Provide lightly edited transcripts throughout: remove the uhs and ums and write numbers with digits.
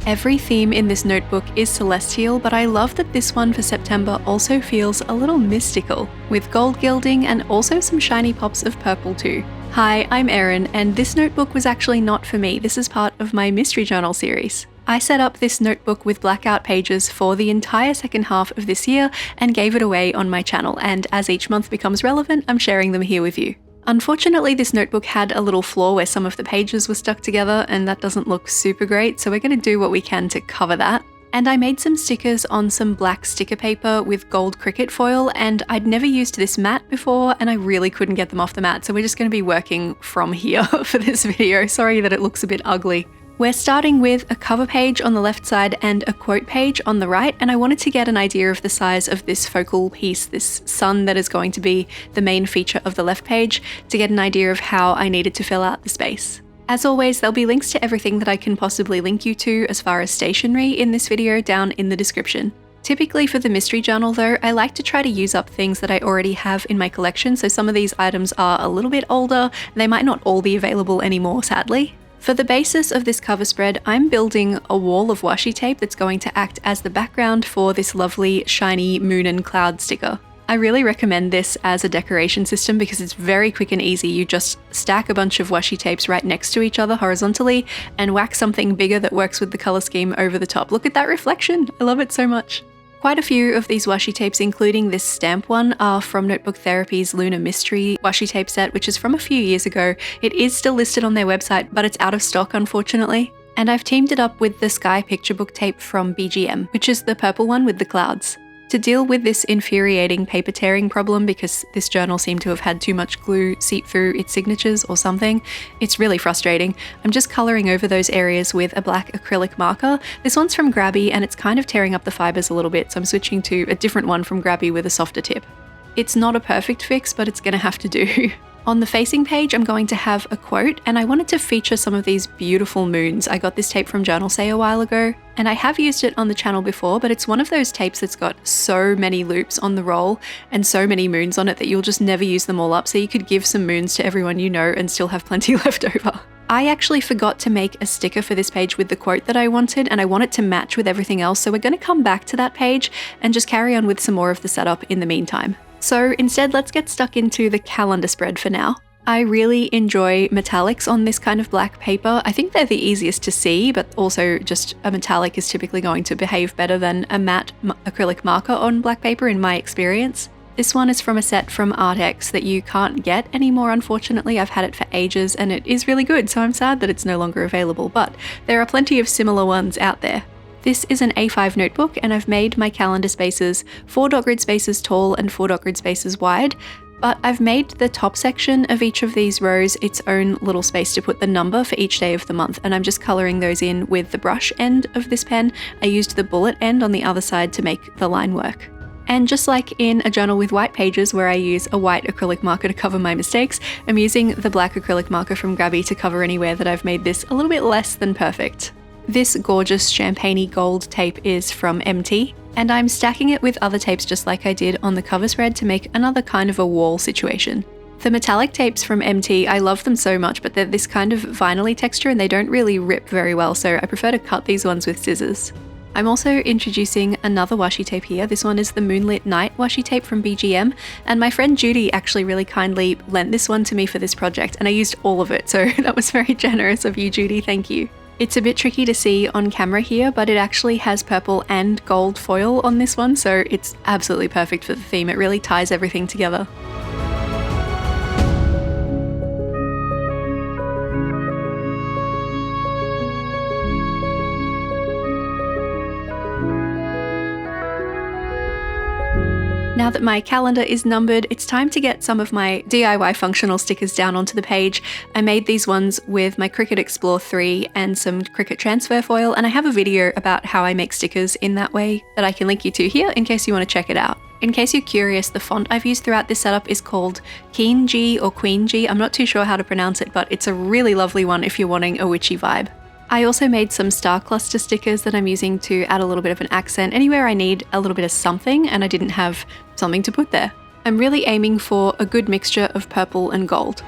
Every theme in this notebook is celestial, but I love that this one for September also feels a little mystical, with gold gilding and also some shiny pops of purple too. Hi, I'm Erin, and this notebook was actually not for me. This is part of my mystery journal series. I set up this notebook with blackout pages for the entire second half of this year and gave it away on my channel, and as each month becomes relevant, I'm sharing them here with you. Unfortunately, this notebook had a little flaw where some of the pages were stuck together, and that doesn't look super great, so we're going to do what we can to cover that. And I made some stickers on some black sticker paper with gold Cricut foil, and I'd never used this mat before, and I really couldn't get them off the mat, so we're just going to be working from here for this video. Sorry that it looks a bit ugly. We're starting with a cover page on the left side and a quote page on the right, and I wanted to get an idea of the size of this focal piece, this sun that is going to be the main feature of the left page, to get an idea of how I needed to fill out the space. As always, there'll be links to everything that I can possibly link you to as far as stationery in this video down in the description. Typically for the mystery journal though, I like to try to use up things that I already have in my collection, so some of these items are a little bit older, and they might not all be available anymore, sadly. For the basis of this cover spread, I'm building a wall of washi tape that's going to act as the background for this lovely shiny moon and cloud sticker. I really recommend this as a decoration system because it's very quick and easy. You just stack a bunch of washi tapes right next to each other horizontally and whack something bigger that works with the color scheme over the top. Look at that reflection! I love it so much. Quite a few of these washi tapes, including this stamp one, are from Notebook Therapy's Lunar Mystery washi tape set, which is from a few years ago. It is still listed on their website, but it's out of stock unfortunately. And I've teamed it up with the Sky Picture Book tape from BGM, which is the purple one with the clouds. To deal with this infuriating paper tearing problem, because this journal seemed to have had too much glue seep through its signatures or something, it's really frustrating. I'm just colouring over those areas with a black acrylic marker. This one's from GRABIE and it's kind of tearing up the fibres a little bit, so I'm switching to a different one from GRABIE with a softer tip. It's not a perfect fix, but it's gonna have to do. On the facing page, I'm going to have a quote, and I wanted to feature some of these beautiful moons. I got this tape from JOURNALSAY a while ago, and I have used it on the channel before, but it's one of those tapes that's got so many loops on the roll and so many moons on it that you'll just never use them all up, so you could give some moons to everyone you know and still have plenty left over. I actually forgot to make a sticker for this page with the quote that I wanted, and I want it to match with everything else, so we're going to come back to that page and just carry on with some more of the setup in the meantime. So instead, let's get stuck into the calendar spread for now. I really enjoy metallics on this kind of black paper. I think they're the easiest to see, but also just a metallic is typically going to behave better than a matte acrylic marker on black paper in my experience. This one is from a set from ArtX that you can't get anymore, unfortunately. I've had it for ages and it is really good, so I'm sad that it's no longer available, but there are plenty of similar ones out there. This is an A5 notebook, and I've made my calendar spaces 4 dot grid spaces tall and 4 dot grid spaces wide, but I've made the top section of each of these rows its own little space to put the number for each day of the month, and I'm just colouring those in with the brush end of this pen. I used the bullet end on the other side to make the line work. And just like in a journal with white pages where I use a white acrylic marker to cover my mistakes, I'm using the black acrylic marker from GRABIE to cover anywhere that I've made this a little bit less than perfect. This gorgeous champagne-y gold tape is from MT, and I'm stacking it with other tapes just like I did on the cover spread to make another kind of a wall situation. The metallic tapes from MT, I love them so much, but they're this kind of vinyl-y texture and they don't really rip very well, so I prefer to cut these ones with scissors. I'm also introducing another washi tape here. This one is the Moonlit Night washi tape from BGM, and my friend Judy actually really kindly lent this one to me for this project, and I used all of it, so that was very generous of you, Judy, thank you. It's a bit tricky to see on camera here, but it actually has purple and gold foil on this one, so it's absolutely perfect for the theme. It really ties everything together. Now that my calendar is numbered, it's time to get some of my DIY functional stickers down onto the page. I made these ones with my Cricut Explore 3 and some Cricut transfer foil, and I have a video about how I make stickers in that way that I can link you to here in case you want to check it out. In case you're curious, the font I've used throughout this setup is called Keen G or Queen G. I'm not too sure how to pronounce it, but it's a really lovely one if you're wanting a witchy vibe. I also made some star cluster stickers that I'm using to add a little bit of an accent anywhere I need a little bit of something and I didn't have something to put there. I'm really aiming for a good mixture of purple and gold.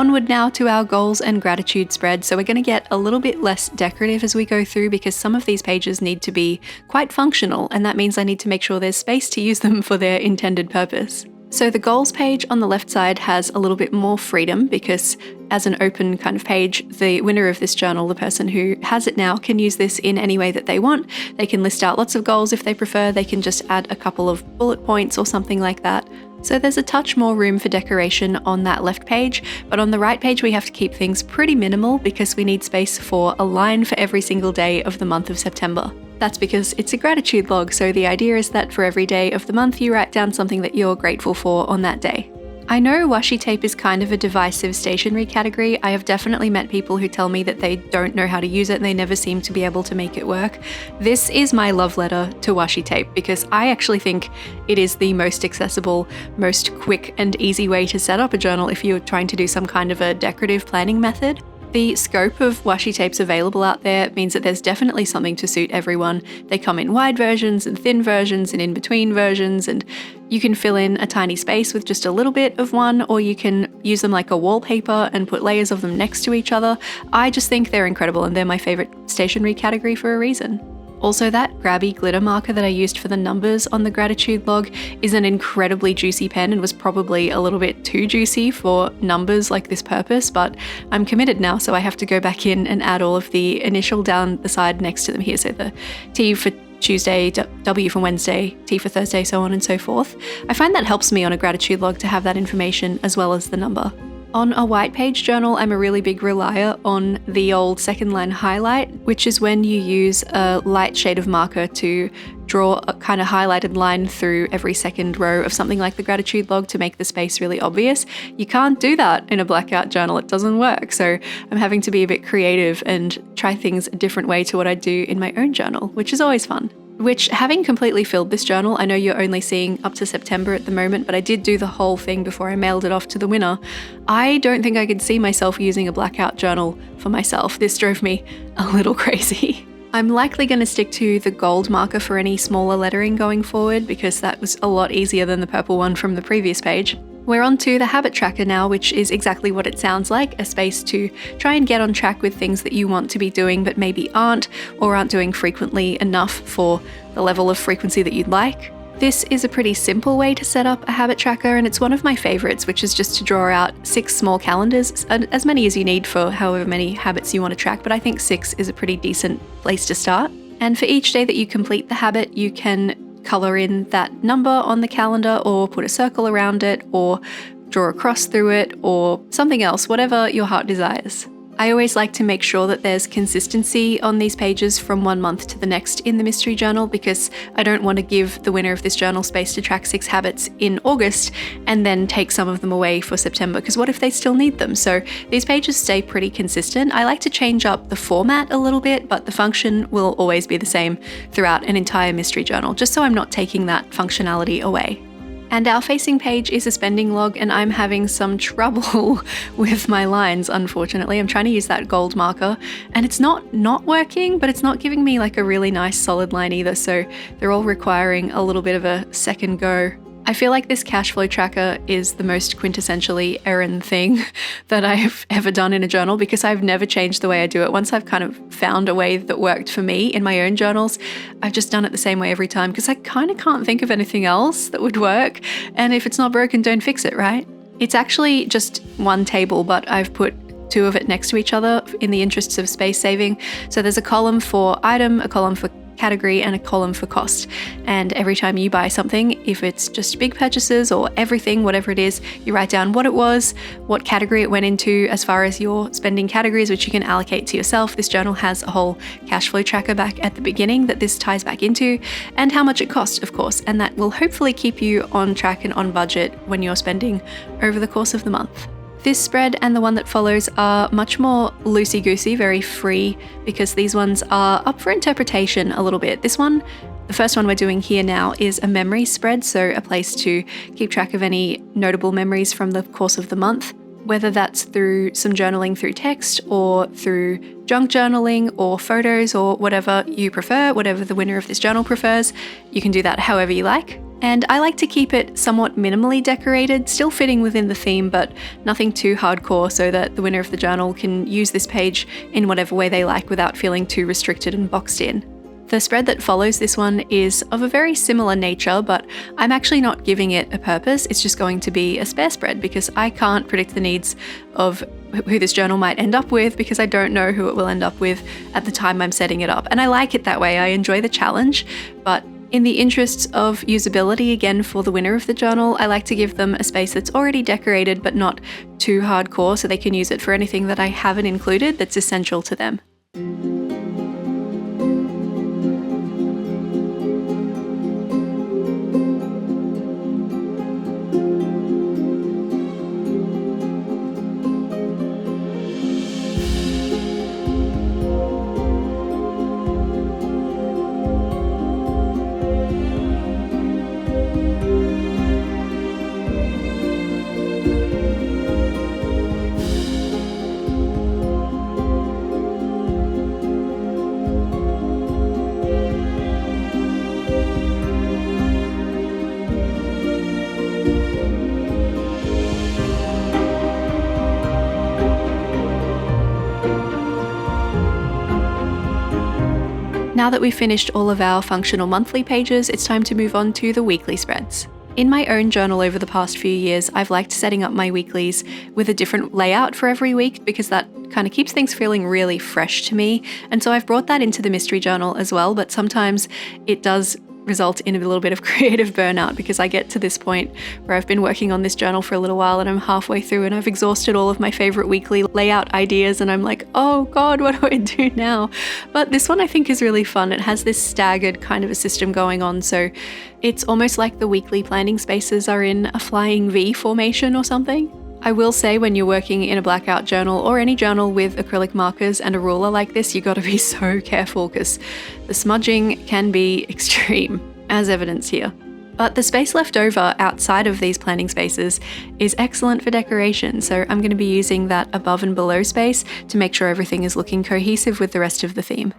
Onward now to our goals and gratitude spread. So we're going to get a little bit less decorative as we go through because some of these pages need to be quite functional, and that means I need to make sure there's space to use them for their intended purpose. So the goals page on the left side has a little bit more freedom because as an open kind of page, the winner of this journal, the person who has it now, can use this in any way that they want. They can list out lots of goals if they prefer. They can just add a couple of bullet points or something like that. So there's a touch more room for decoration on that left page, but on the right page we have to keep things pretty minimal because we need space for a line for every single day of the month of September. That's because it's a gratitude log, so the idea is that for every day of the month you write down something that you're grateful for on that day. I know washi tape is kind of a divisive stationery category. I have definitely met people who tell me that they don't know how to use it and they never seem to be able to make it work. This is my love letter to washi tape because I actually think it is the most accessible, most quick and easy way to set up a journal if you're trying to do some kind of a decorative planning method. The scope of washi tapes available out there means that there's definitely something to suit everyone. They come in wide versions and thin versions and in-between versions, and you can fill in a tiny space with just a little bit of one, or you can use them like a wallpaper and put layers of them next to each other. I just think they're incredible and they're my favorite stationery category for a reason. Also, that GRABIE glitter marker that I used for the numbers on the gratitude log is an incredibly juicy pen and was probably a little bit too juicy for numbers like this purpose, but I'm committed now, so I have to go back in and add all of the initial down the side next to them here. So the T for Tuesday, W for Wednesday, T for Thursday, so on and so forth. I find that helps me on a gratitude log to have that information as well as the number. On a white page journal, I'm a really big relier on the old second line highlight, which is when you use a light shade of marker to draw a kind of highlighted line through every second row of something like the gratitude log to make the space really obvious. You can't do that in a blackout journal, it doesn't work. So I'm having to be a bit creative and try things a different way to what I do in my own journal, which is always fun. Which, having completely filled this journal, I know you're only seeing up to September at the moment, but I did do the whole thing before I mailed it off to the winner. I don't think I could see myself using a blackout journal for myself. This drove me a little crazy. I'm likely going to stick to the gold marker for any smaller lettering going forward because that was a lot easier than the purple one from the previous page. We're on to the habit tracker now, which is exactly what it sounds like, a space to try and get on track with things that you want to be doing but maybe aren't, or aren't doing frequently enough for the level of frequency that you'd like. This is a pretty simple way to set up a habit tracker, and it's one of my favorites, which is just to draw out 6 small calendars, as many as you need for however many habits you want to track, but I think 6 is a pretty decent place to start. And for each day that you complete the habit, you can colour in that number on the calendar or put a circle around it or draw a cross through it or something else, whatever your heart desires. I always like to make sure that there's consistency on these pages from one month to the next in the mystery journal because I don't want to give the winner of this journal space to track 6 habits in August and then take some of them away for September, because what if they still need them? So these pages stay pretty consistent. I like to change up the format a little bit, but the function will always be the same throughout an entire mystery journal, just so I'm not taking that functionality away. And our facing page is a spending log, and I'm having some trouble with my lines, unfortunately. I'm trying to use that gold marker, and it's not working, but it's not giving me like a really nice solid line either, so they're all requiring a little bit of a second go. I feel like this cash flow tracker is the most quintessentially Erin thing that I've ever done in a journal because I've never changed the way I do it. Once I've kind of found a way that worked for me in my own journals, I've just done it the same way every time because I kind of can't think of anything else that would work. And if it's not broken, don't fix it, right? It's actually just one table, but I've put 2 of it next to each other in the interests of space saving. So there's a column for item, a column for category, and a column for cost. And every time you buy something, if it's just big purchases or everything, whatever it is, you write down what it was, what category it went into as far as your spending categories, which you can allocate to yourself. This journal has a whole cash flow tracker back at the beginning that this ties back into, and how much it cost, of course, and that will hopefully keep you on track and on budget when you're spending over the course of the month. This spread and the one that follows are much more loosey-goosey, very free, because these ones are up for interpretation a little bit. This one, the first one we're doing here now, is a memory spread, so a place to keep track of any notable memories from the course of the month, whether that's through some journaling through text or through junk journaling or photos or whatever you prefer, whatever the winner of this journal prefers. You can do that however you like. And I like to keep it somewhat minimally decorated, still fitting within the theme, but nothing too hardcore, so that the winner of the journal can use this page in whatever way they like without feeling too restricted and boxed in. The spread that follows this one is of a very similar nature, but I'm actually not giving it a purpose. It's just going to be a spare spread because I can't predict the needs of who this journal might end up with, because I don't know who it will end up with at the time I'm setting it up. And I like it that way. I enjoy the challenge, but in the interests of usability, again, for the winner of the journal, I like to give them a space that's already decorated but not too hardcore, so they can use it for anything that I haven't included that's essential to them. Now that we've finished all of our functional monthly pages, it's time to move on to the weekly spreads. In my own journal over the past few years, I've liked setting up my weeklies with a different layout for every week because that kind of keeps things feeling really fresh to me. And so I've brought that into the mystery journal as well, but sometimes it does result in a little bit of creative burnout because I get to this point where I've been working on this journal for a little while and I'm halfway through and I've exhausted all of my favorite weekly layout ideas and I'm like, oh God, what do I do now? But this one I think is really fun. It has this staggered kind of a system going on, so it's almost like the weekly planning spaces are in a flying V formation or something. I will say, when you're working in a blackout journal or any journal with acrylic markers and a ruler like this, you got to be so careful because the smudging can be extreme, as evidenced here. But the space left over outside of these planning spaces is excellent for decoration, so I'm going to be using that above and below space to make sure everything is looking cohesive with the rest of the theme.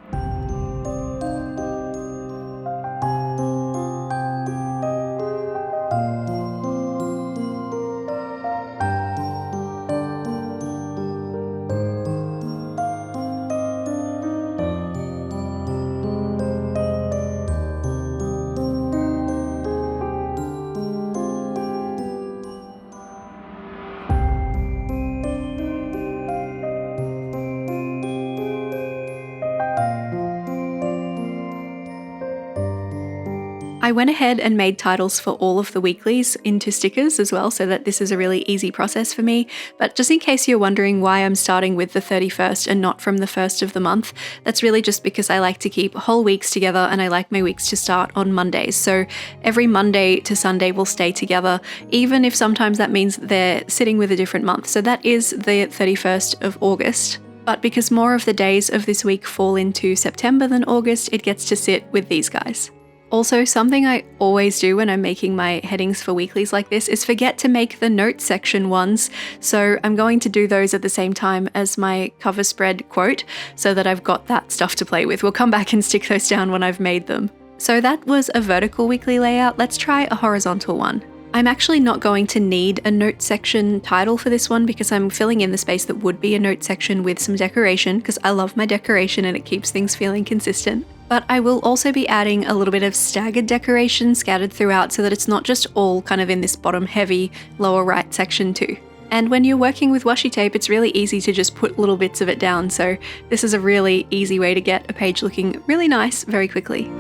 I went ahead and made titles for all of the weeklies into stickers as well, so that this is a really easy process for me. But just in case you're wondering why I'm starting with the 31st and not from the 1st of the month, that's really just because I like to keep whole weeks together and I like my weeks to start on Mondays. So every Monday to Sunday will stay together, even if sometimes that means they're sitting with a different month. So that is the 31st of August. But because more of the days of this week fall into September than August, it gets to sit with these guys. Also, something I always do when I'm making my headings for weeklies like this is forget to make the note section ones, so I'm going to do those at the same time as my cover spread quote, so that I've got that stuff to play with. We'll come back and stick those down when I've made them. So that was a vertical weekly layout. Let's try a horizontal one. I'm actually not going to need a note section title for this one because I'm filling in the space that would be a note section with some decoration, because I love my decoration and it keeps things feeling consistent. But I will also be adding a little bit of staggered decoration scattered throughout so that it's not just all kind of in this bottom heavy lower right section too. And when you're working with washi tape, it's really easy to just put little bits of it down, so this is a really easy way to get a page looking really nice very quickly.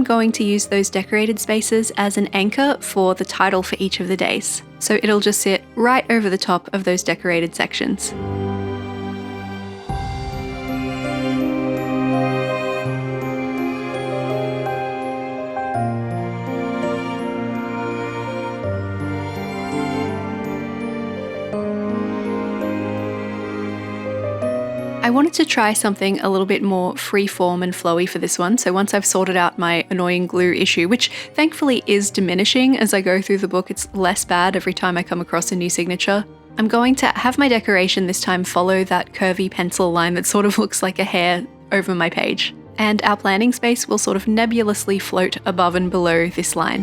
I'm going to use those decorated spaces as an anchor for the title for each of the days. So it'll just sit right over the top of those decorated sections. I wanted to try something a little bit more free-form and flowy for this one, so once I've sorted out my annoying glue issue, which thankfully is diminishing as I go through the book, it's less bad every time I come across a new signature, I'm going to have my decoration this time follow that curvy pencil line that sort of looks like a hair over my page. And our planning space will sort of nebulously float above and below this line.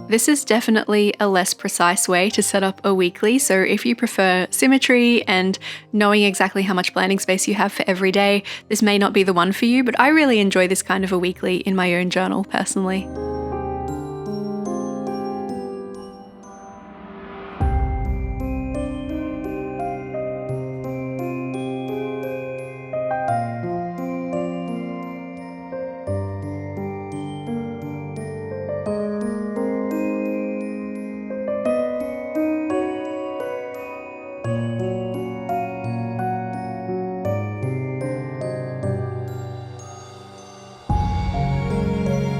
This is definitely a less precise way to set up a weekly, so if you prefer symmetry and knowing exactly how much planning space you have for every day, this may not be the one for you, but I really enjoy this kind of a weekly in my own journal personally.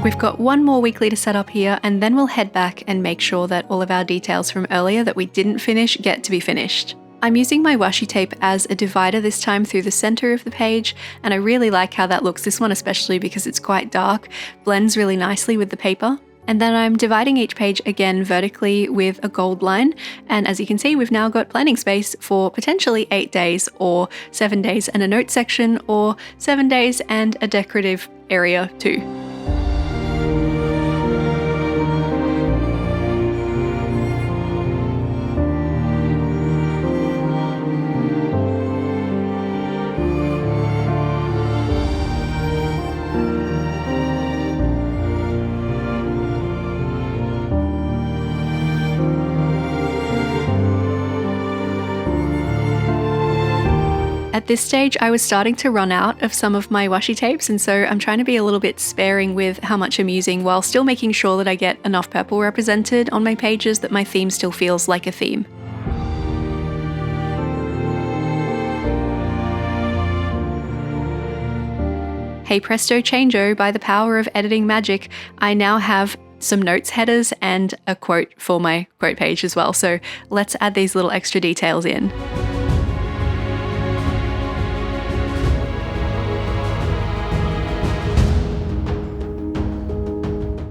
We've got one more weekly to set up here, and then we'll head back and make sure that all of our details from earlier that we didn't finish get to be finished. I'm using my washi tape as a divider this time through the center of the page, and I really like how that looks, this one especially because it's quite dark, blends really nicely with the paper. And then I'm dividing each page again vertically with a gold line, and as you can see, we've now got planning space for potentially 8 days, or 7 days and a note section, or 7 days and a decorative area too. At this stage, I was starting to run out of some of my washi tapes, and so I'm trying to be a little bit sparing with how much I'm using while still making sure that I get enough purple represented on my pages that my theme still feels like a theme. Hey presto changeo, by the power of editing magic, I now have some notes headers and a quote for my quote page as well, so let's add these little extra details in.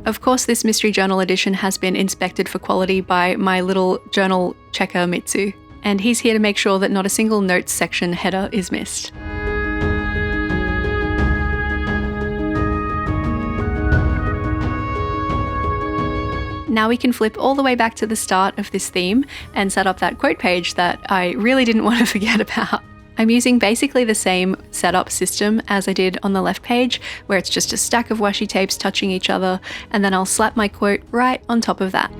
Of course, this mystery journal edition has been inspected for quality by my little journal checker Mitsu, and he's here to make sure that not a single notes section header is missed. Now we can flip all the way back to the start of this theme and set up that quote page that I really didn't want to forget about. I'm using basically the same setup system as I did on the left page, where it's just a stack of washi tapes touching each other, and then I'll slap my quote right on top of that.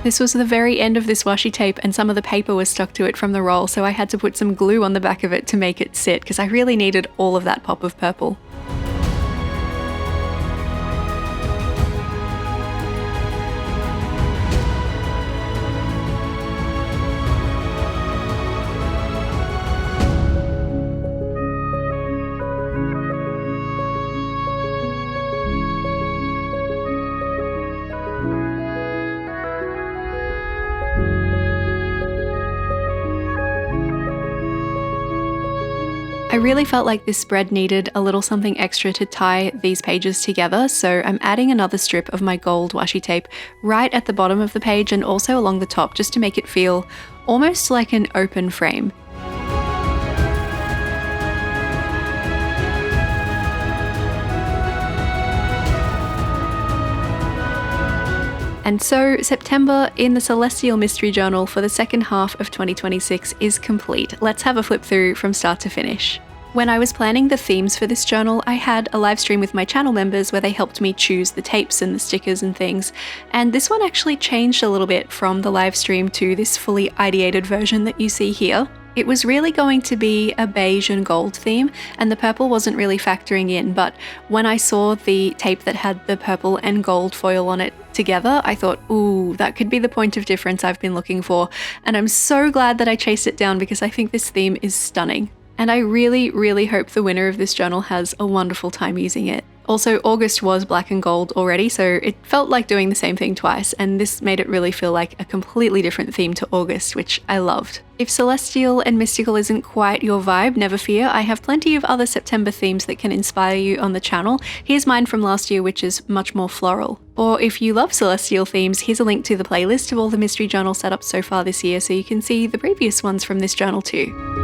This was the very end of this washi tape, and some of the paper was stuck to it from the roll, so I had to put some glue on the back of it to make it sit, because I really needed all of that pop of purple. I really felt like this spread needed a little something extra to tie these pages together, so I'm adding another strip of my gold washi tape right at the bottom of the page and also along the top, just to make it feel almost like an open frame. And so September in the Celestial Mystery Journal for the second half of 2026 is complete. Let's have a flip through from start to finish. When I was planning the themes for this journal, I had a live stream with my channel members where they helped me choose the tapes and the stickers and things, and this one actually changed a little bit from the live stream to this fully ideated version that you see here. It was really going to be a beige and gold theme, and the purple wasn't really factoring in, but when I saw the tape that had the purple and gold foil on it together, I thought, ooh, that could be the point of difference I've been looking for, and I'm so glad that I chased it down because I think this theme is stunning. And I really, really hope the winner of this journal has a wonderful time using it. Also, August was black and gold already, so it felt like doing the same thing twice, and this made it really feel like a completely different theme to August, which I loved. If celestial and mystical isn't quite your vibe, never fear, I have plenty of other September themes that can inspire you on the channel. Here's mine from last year, which is much more floral. Or if you love celestial themes, here's a link to the playlist of all the mystery journal setups so far this year so you can see the previous ones from this journal too.